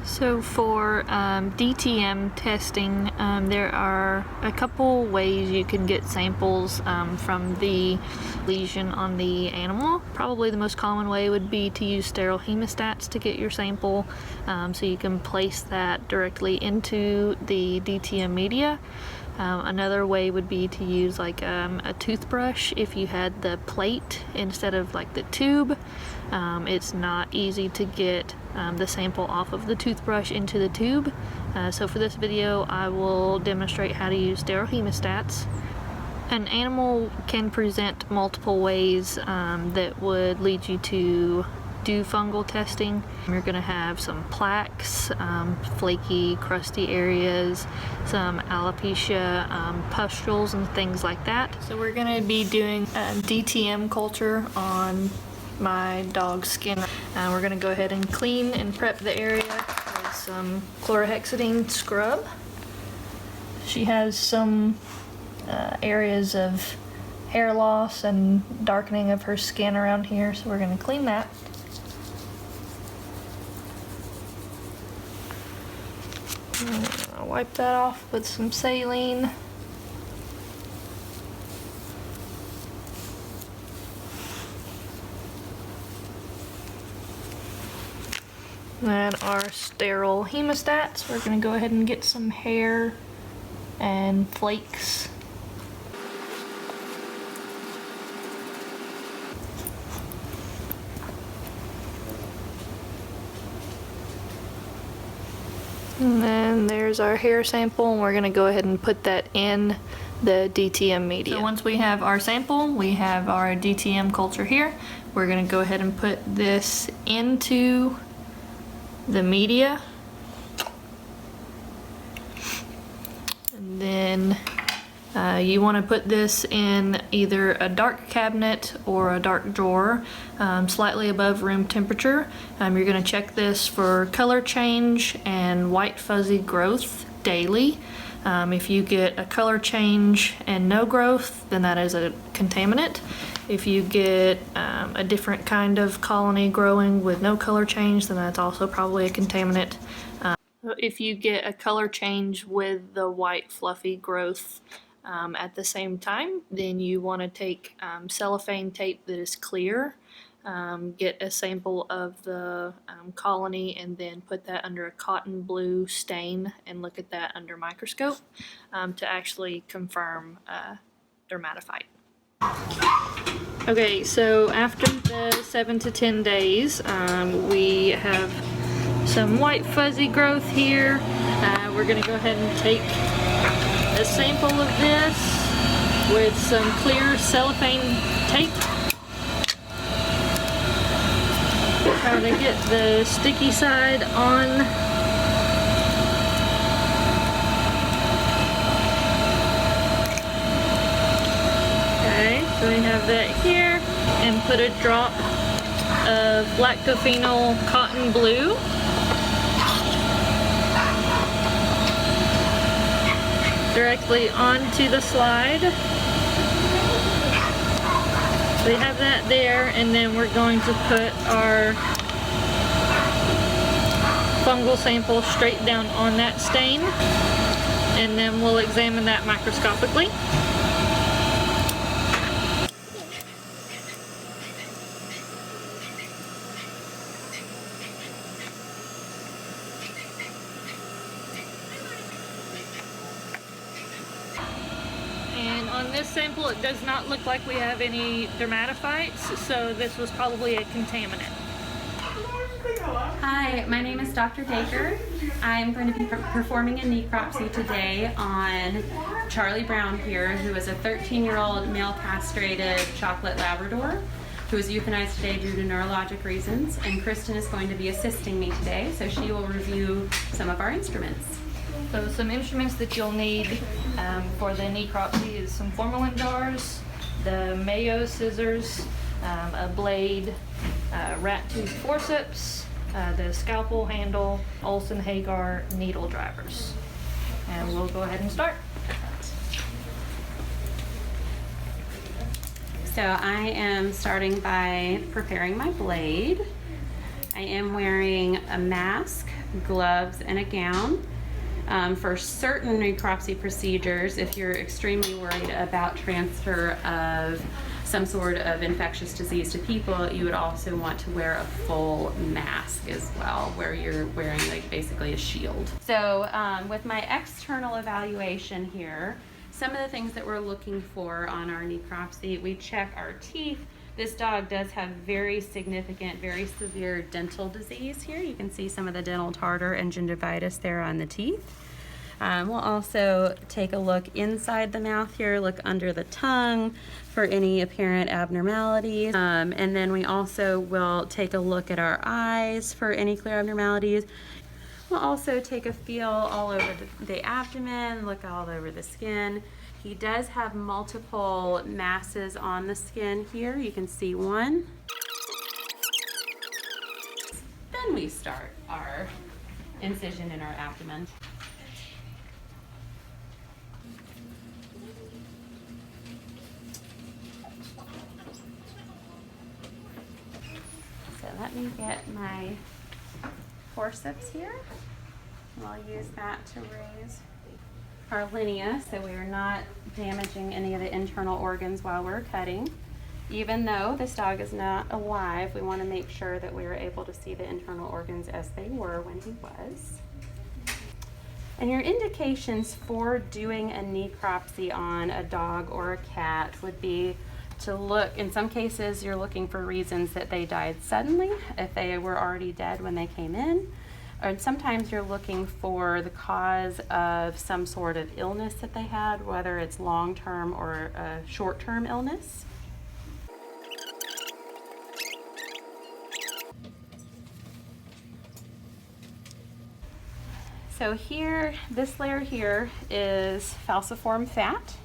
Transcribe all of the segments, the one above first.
So for DTM testing, there are a couple ways you can get samples from the lesion on the animal. Probably the most common way would be to use sterile hemostats to get your sample, so you can place that directly into the DTM media. Another way would be to use like a toothbrush if you had the plate instead of like the tube. It's not easy to get the sample off of the toothbrush into the tube. So for this video I will demonstrate how to use sterile hemostats. An animal can present multiple ways that would lead you to do fungal testing. You're going to have some plaques, flaky, crusty areas, some alopecia, pustules, and things like that. So we're going to be doing a DTM culture on my dog's skin. We're going to go ahead and clean and prep the area with some chlorhexidine scrub. She has some areas of hair loss and darkening of her skin around here, so we're going to clean that. I'll wipe that off with some saline. And our sterile hemostats, we're going to go ahead and get some hair and flakes. And then there's our hair sample, and we're going to go ahead and put that in the DTM media. So once we have our sample, we have our DTM culture here. We're going to go ahead and put this into the media. And then you want to put this in either a dark cabinet or a dark drawer, slightly above room temperature. You're going to check this for color change and white fuzzy growth daily. If you get a color change and no growth, then that is a contaminant. If you get a different kind of colony growing with no color change, then that's also probably a contaminant. If you get a color change with the white fluffy growth at the same time, then you want to take cellophane tape that is clear, get a sample of the colony, and then put that under a cotton blue stain and look at that under microscope to actually confirm dermatophyte. Okay, so after the 7 to 10 days, we have some white fuzzy growth here. We're going to go ahead and take a sample of this with some clear cellophane tape. Try to get the sticky side on. Okay, so we have that here, and put a drop of lactophenol cotton blue. Directly onto the slide. We have that there, and then we're going to put our fungal sample straight down on that stain, and then we'll examine that microscopically. And on this sample, it does not look like we have any dermatophytes, so this was probably a contaminant. Hi, my name is Dr. Dacre. I'm going to be performing a necropsy today on Charlie Brown here, who is a 13-year-old male castrated chocolate Labrador who was euthanized today due to neurologic reasons. And Kristen is going to be assisting me today, so she will review some of our instruments. So some instruments that you'll need for the necropsy is some formalin jars, the Mayo scissors, a blade, rat tooth forceps, the scalpel handle, Olson Hagar needle drivers. And we'll go ahead and start. So I am starting by preparing my blade. I am wearing a mask gloves, and a gown. For certain necropsy procedures, if you're extremely worried about transfer of some sort of infectious disease to people, you would also want to wear a full mask as well, where you're wearing like basically a shield. So with my external evaluation here, some of the things that we're looking for on our necropsy, we check our teeth. This dog does have very significant, very severe dental disease here. You can see some of the dental tartar and gingivitis there on the teeth. We'll also take a look inside the mouth here, look under the tongue for any apparent abnormalities. And then we also will take a look at our eyes for any clear abnormalities. We'll also take a feel all over the abdomen, look all over the skin. He does have multiple masses on the skin here. You can see one. Then we start our incision in our abdomen. So let me get my forceps here. I'll use that to raise our linea so we are not damaging any of the internal organs while we're cutting. Even though this dog is not alive, we want to make sure that we are able to see the internal organs as they were when he was. And your indications for doing a necropsy on a dog or a cat would be to look, in some cases you're looking for reasons that they died suddenly, if they were already dead when they came in. Or sometimes you're looking for the cause of some sort of illness that they had, whether it's long-term or a short-term illness. So here, this layer here is falciform fat.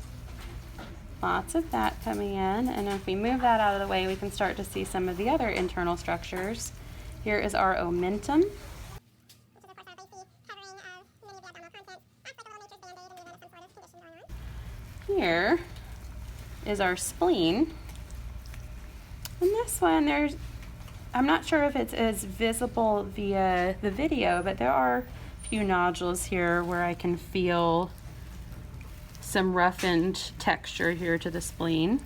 Lots of fat coming in, and if we move that out of the way, we can start to see some of the other internal structures. Here is our omentum. Here is our spleen. And this one, I'm not sure if it's as visible via the video, but there are a few nodules here where I can feel some roughened texture here to the spleen.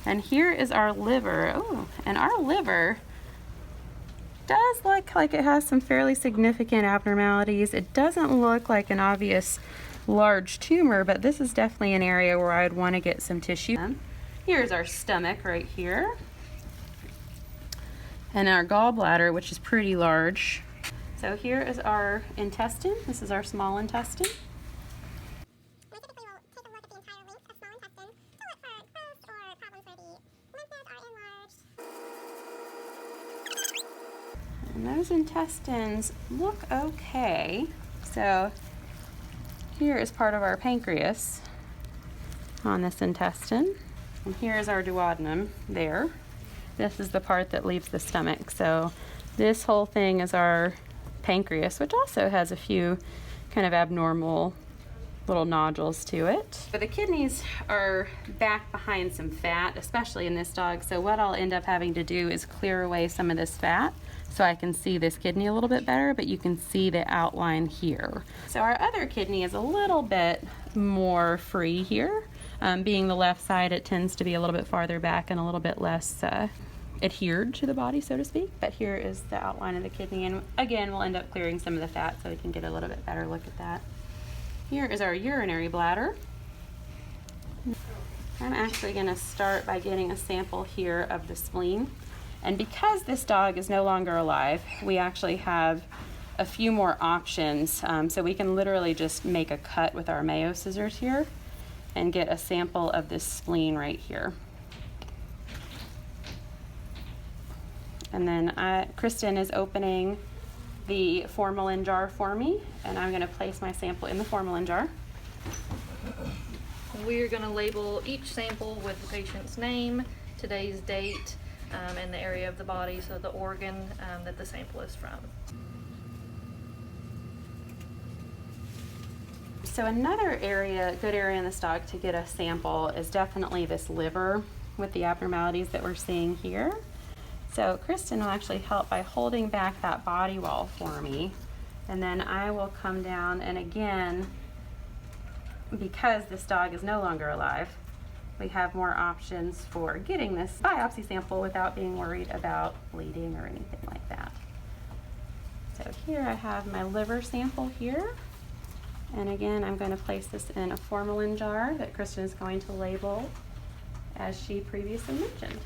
And here is our liver. Oh, and our liver does look like it has some fairly significant abnormalities. It doesn't look like an obvious large tumor, but this is definitely an area where I'd want to get some tissue. Here's our stomach right here. And our gallbladder, which is pretty large. So here is our intestine. This is our small intestine. And those intestines look okay. So here is part of our pancreas on this intestine. And here is our duodenum there. This is the part that leaves the stomach. So this whole thing is our pancreas, which also has a few kind of abnormal little nodules to it. But the kidneys are back behind some fat, especially in this dog. So what I'll end up having to do is clear away some of this fat so I can see this kidney a little bit better, but you can see the outline here. So our other kidney is a little bit more free here. Being the left side, it tends to be a little bit farther back and a little bit less adhered to the body, so to speak. But here is the outline of the kidney, and again, we'll end up clearing some of the fat so we can get a little bit better look at that. Here is our urinary bladder. I'm actually going to start by getting a sample here of the spleen. And because this dog is no longer alive, we actually have a few more options. So we can literally just make a cut with our Mayo scissors here and get a sample of this spleen right here. And then Kristen is opening the formalin jar for me, and I'm going to place my sample in the formalin jar. We're going to label each sample with the patient's name, today's date, and the area of the body, so the organ that the sample is from. So another good area in this dog to get a sample is definitely this liver with the abnormalities that we're seeing here. So Kristen will actually help by holding back that body wall for me. And then I will come down, and again, because this dog is no longer alive, we have more options for getting this biopsy sample without being worried about bleeding or anything like that. So here I have my liver sample here. And again, I'm going to place this in a formalin jar that Kristen is going to label as she previously mentioned.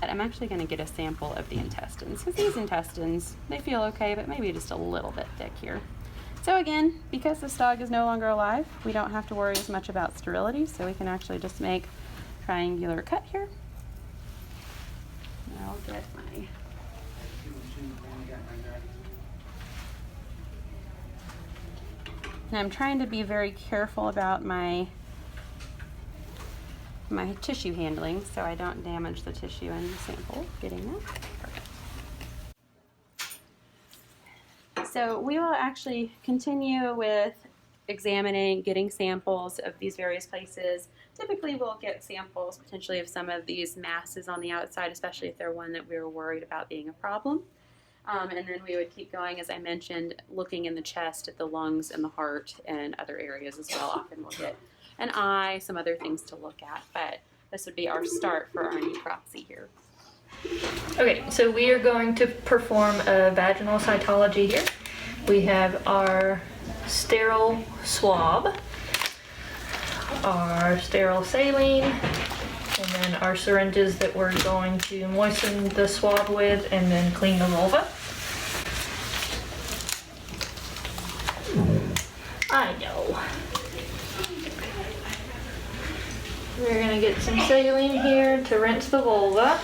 I'm actually going to get a sample of the intestines, because these intestines, they feel okay, but maybe just a little bit thick here. So again, because this dog is no longer alive, we don't have to worry as much about sterility, so we can actually just make a triangular cut here. And I'll get my and I'm trying to be very careful about my tissue handling so I don't damage the tissue in the sample. Getting that. Perfect. So we will actually continue with examining, getting samples of these various places. Typically we'll get samples potentially of some of these masses on the outside, especially if they're one that we were worried about being a problem. And then we would keep going, as I mentioned, looking in the chest at the lungs and the heart and other areas as well. Often we'll get an eye, some other things to look at, but this would be our start for our necropsy here. Okay, so we are going to perform a vaginal cytology here. We have our sterile swab, our sterile saline, and then our syringes that we're going to moisten the swab with and then clean the vulva. I know. We're gonna get some saline here to rinse the vulva.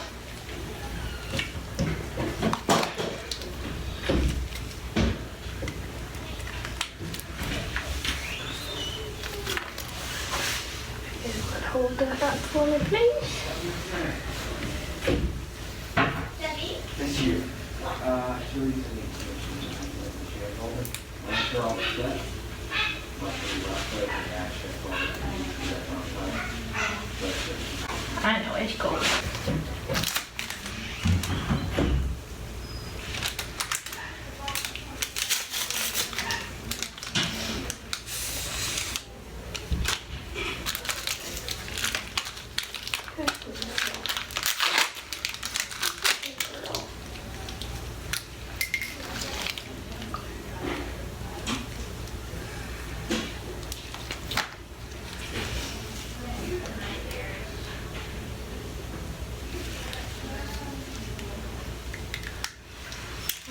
Hold that up for me, please. Thank you. I know, it's cold.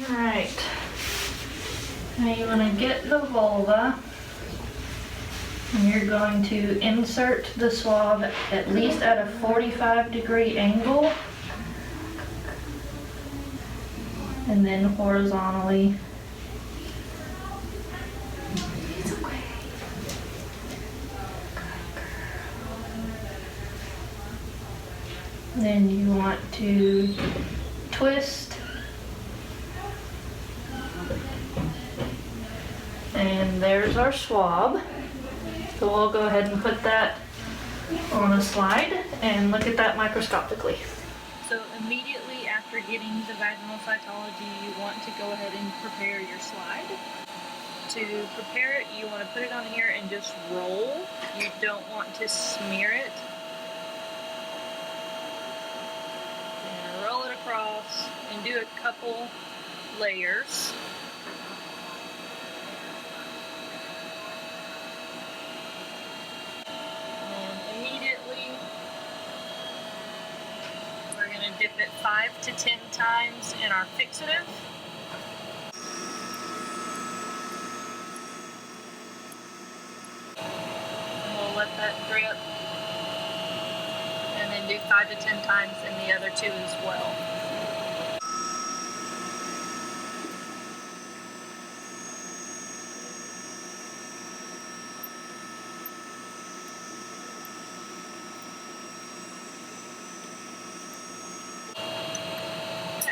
Alright, now you want to get the vulva, and you're going to insert the swab at least at a 45-degree angle, and then horizontally. It's okay. Then you want to twist. And there's our swab. So we'll go ahead and put that on a slide and look at that microscopically. So immediately after getting the vaginal cytology, you want to go ahead and prepare your slide. To prepare it, you want to put it on here and just roll. You don't want to smear it. And roll it across and do a couple layers. Dip it 5 to 10 times in our fixative. And we'll let that drip. And then do 5 to 10 times in the other two as well.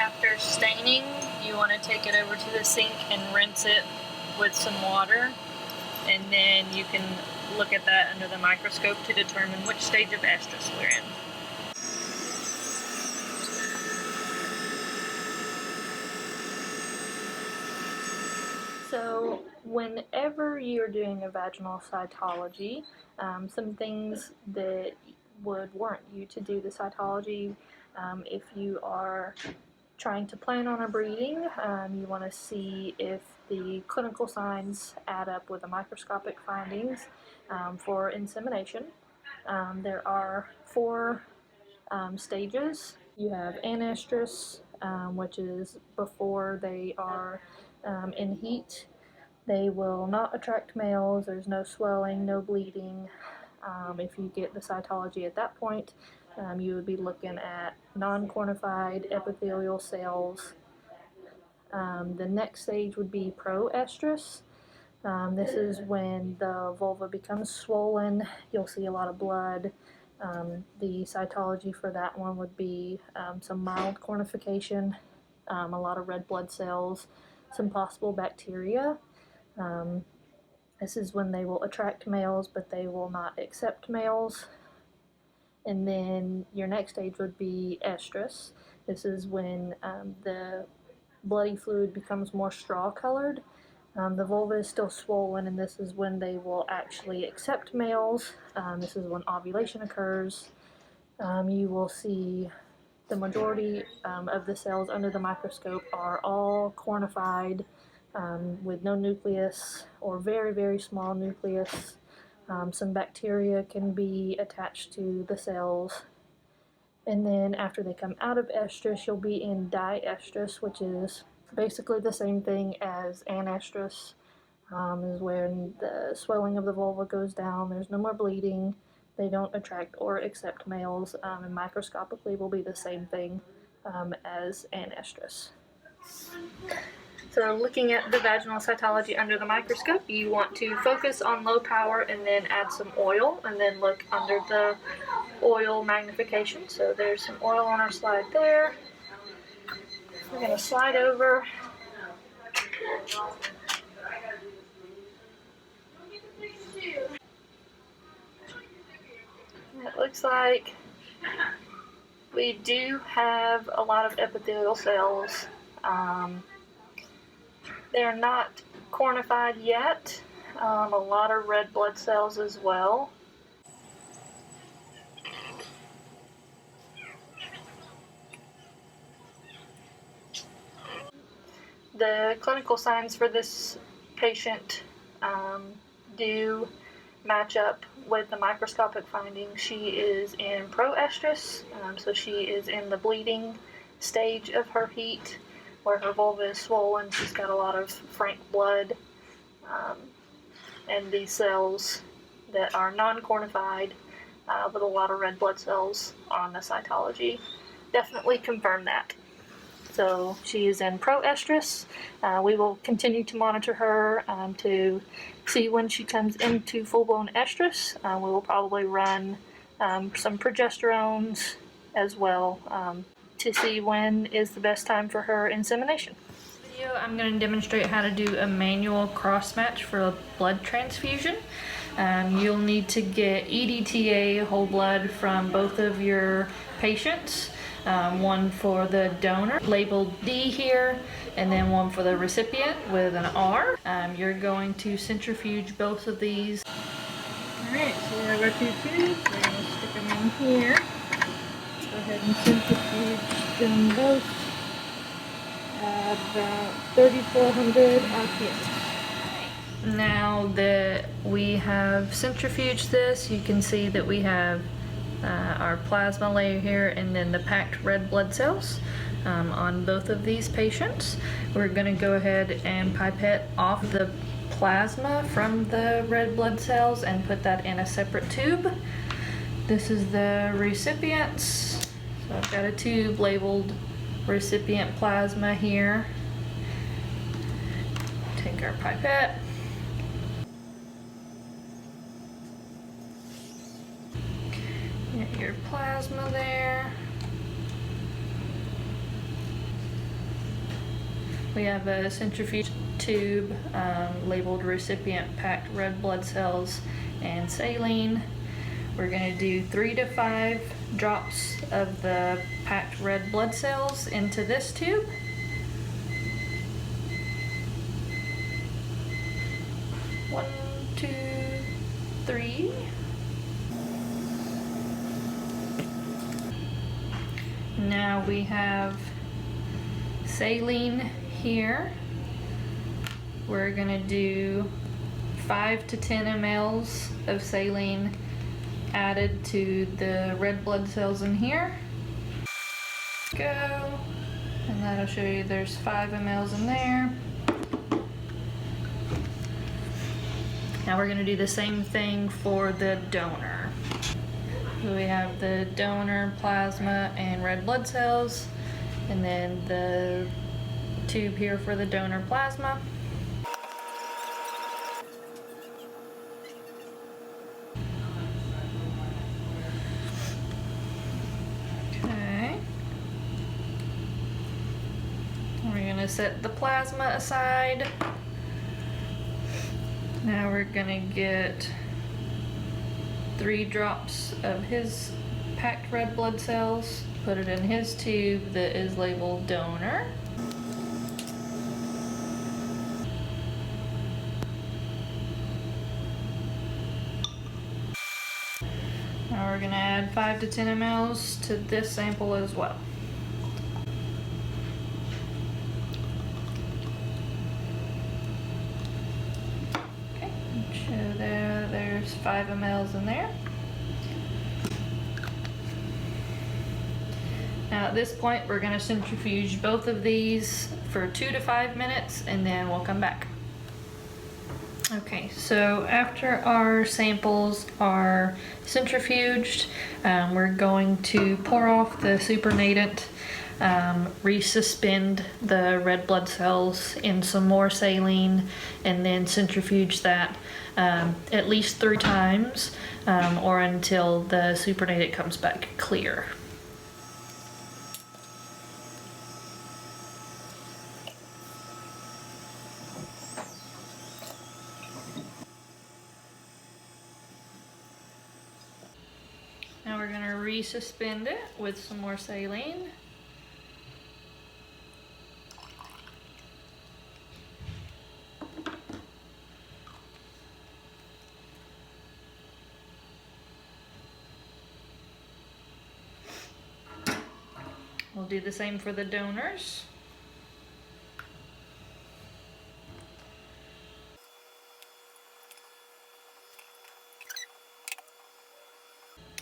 After staining you want to take it over to the sink and rinse it with some water, and then you can look at that under the microscope to determine which stage of estrus we're in. So whenever you're doing a vaginal cytology, some things that would warrant you to do the cytology, if you are trying to plan on a breeding, you want to see if the clinical signs add up with the microscopic findings for insemination. There are 4 stages. You have anestrus, which is before they are in heat. They will not attract males. There's no swelling, no bleeding. If you get the cytology at that point, you would be looking at non-cornified epithelial cells. The next stage would be proestrus. This is when the vulva becomes swollen. You'll see a lot of blood. The cytology for that one would be some mild cornification, a lot of red blood cells, some possible bacteria. This is when they will attract males, but they will not accept males. And then your next stage would be estrus. This is when the bloody fluid becomes more straw colored. The vulva is still swollen, and this is when they will actually accept males. This is when ovulation occurs. You will see the majority of the cells under the microscope are all cornified with no nucleus or very, very small nucleus. Some bacteria can be attached to the cells. And then after they come out of estrus, you'll be in diestrus, which is basically the same thing as anestrus, is when the swelling of the vulva goes down, there's no more bleeding, they don't attract or accept males, and microscopically will be the same thing as anestrus. So looking at the vaginal cytology under the microscope, you want to focus on low power and then add some oil, and then look under the oil magnification. So there's some oil on our slide there. We're going to slide over. It looks like we do have a lot of epithelial cells. They're not cornified yet. A lot of red blood cells as well. The clinical signs for this patient do match up with the microscopic findings. She is in proestrus, so she is in the bleeding stage of her heat, where her vulva is swollen. She's got a lot of frank blood, and these cells that are non-cornified with a lot of red blood cells on the cytology definitely confirm that. So she is in proestrus. We will continue to monitor her to see when she comes into full-blown estrus. We will probably run some progesterones as well to see when is the best time for her insemination. Video, I'm going to demonstrate how to do a manual cross-match for a blood transfusion. You'll need to get EDTA whole blood from both of your patients. One for the donor, labeled D here, and then one for the recipient with an R. You're going to centrifuge both of these. Alright, so we have our 2 tubes. We're going to stick them in here. Go ahead and centrifuge them both at about 3,400 RPM. Now that we have centrifuged this, you can see that we have our plasma layer here and then the packed red blood cells on both of these patients. We're going to go ahead and pipette off the plasma from the red blood cells and put that in a separate tube. This is the recipients. So I've got a tube labeled recipient plasma here. Take our pipette. Get your plasma there. We have a centrifuge tube labeled recipient packed red blood cells and saline. We're going to do 3 to 5 drops of the packed red blood cells into this tube. One, two, three. Now we have saline here. We're gonna do 5 to 10 mLs of saline added to the red blood cells in here. Go. And that'll show you there's 5 mLs in there. Now we're gonna do the same thing for the donor. So we have the donor plasma and red blood cells, and then the tube here for the donor plasma. Okay. We're gonna set the plasma aside. Now we're gonna get 3 drops of his packed red blood cells, put it in his tube that is labeled donor. Now we're gonna add 5 to 10 mLs to this sample as well. So there's 5 mLs in there. Now at this point we're going to centrifuge both of these for 2 to 5 minutes and then we'll come back. Okay, so after our samples are centrifuged, we're going to pour off the supernatant, resuspend the red blood cells in some more saline, and then centrifuge that at least 3 times or until the supernatant comes back clear. Now we're going to resuspend it with some more saline. We'll do the same for the donors.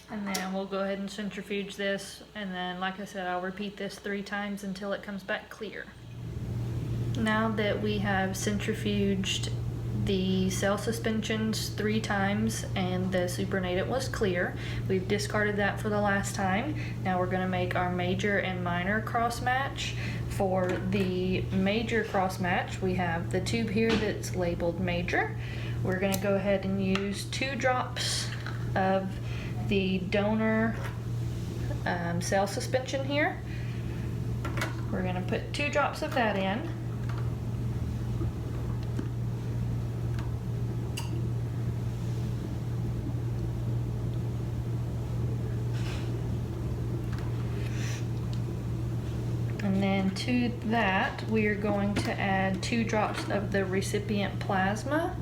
And then we'll go ahead and centrifuge this, and then like I said, I'll repeat this 3 times until it comes back clear. Now that we have centrifuged the cell suspensions 3 times and the supernatant was clear, we've discarded that for the last time. Now we're going to make our major and minor cross match. For the major cross match, we have the tube here that's labeled major. We're going to go ahead and use 2 drops of the donor cell suspension here. We're going to put 2 drops of that in. And then to that, we are going to add 2 drops of the recipient plasma.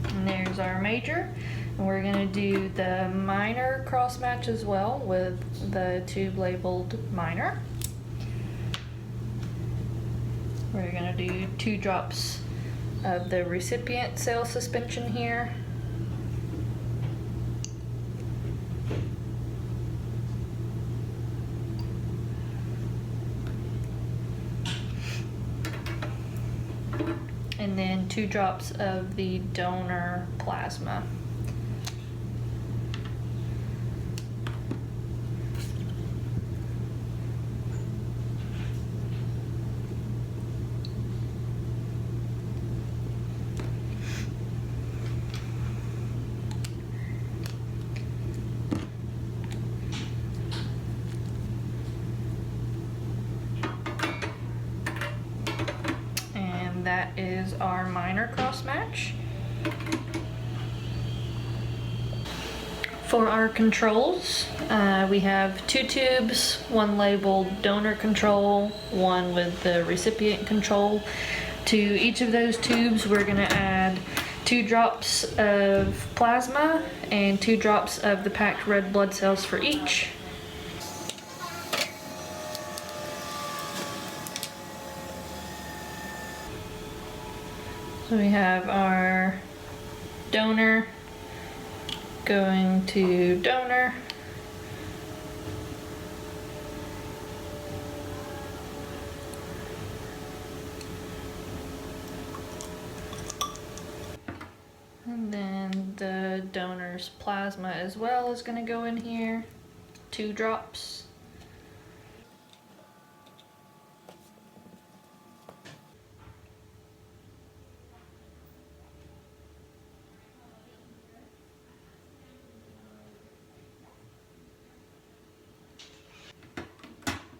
And there's our major. And we're going to do the minor cross match as well with the tube labeled minor. We're going to do 2 drops of the recipient cell suspension here. And then 2 drops of the donor plasma. that is our minor cross match. For our controls, we have 2 tubes, one labeled donor control, one with the recipient control. To each of those tubes, we're going to add 2 drops of plasma and 2 drops of the packed red blood cells for each. So we have our donor going to donor. And then the donor's plasma as well is going to go in here, 2 drops.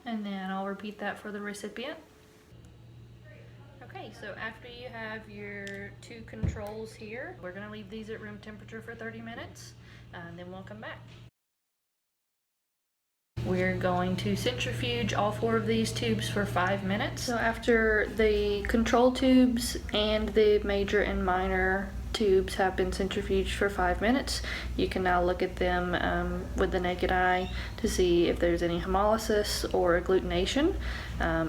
And then I'll repeat that for the recipient. Okay, so after you have your 2 controls here, we're going to leave these at room temperature for 30 minutes, and then we'll come back. We're going to centrifuge all 4 of these tubes for 5 minutes. So after the control tubes and the major and minor tubes have been centrifuged for 5 minutes, you can now look at them with the naked eye to see if there's any hemolysis or agglutination.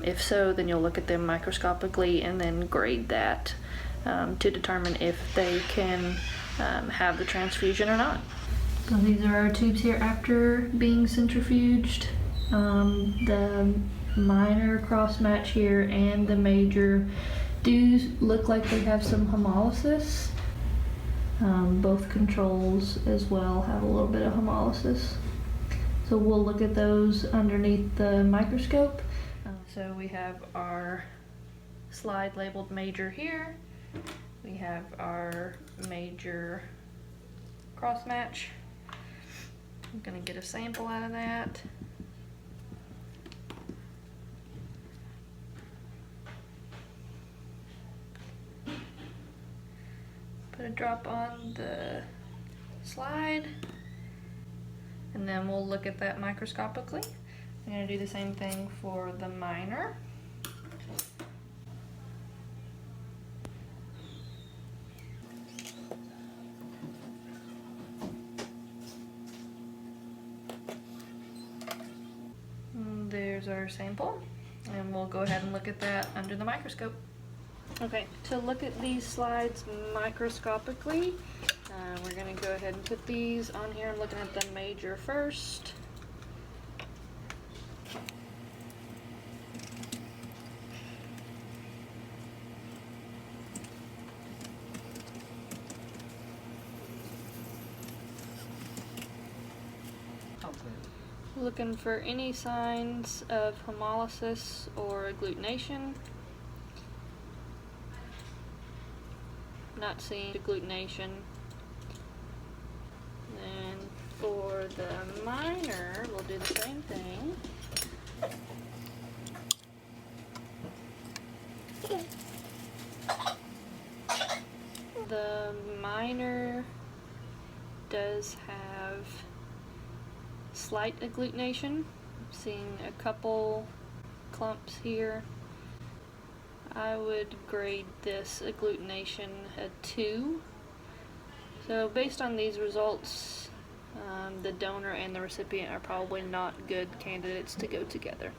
If so, then you'll look at them microscopically and then grade that to determine if they can have the transfusion or not. So these are our tubes here after being centrifuged. The minor cross match here and the major do look like they have some hemolysis. Both controls as well have a little bit of hemolysis. So we'll look at those underneath the microscope. So we have our slide labeled major here. We have our major cross match. I'm going to get a sample out of that. Put a drop on the slide, and then we'll look at that microscopically. I'm going to do the same thing for the minor. And there's our sample, and we'll go ahead and look at that under the microscope. Okay, to look at these slides microscopically, we're going to go ahead and put these on here. I'm looking at the major first. Looking for any signs of hemolysis or agglutination. Not seeing agglutination. Then for the minor, we'll do the same thing. The minor does have slight agglutination. I'm seeing a couple clumps here. I would grade this agglutination a 2. So based on these results, the donor and the recipient are probably not good candidates to go together.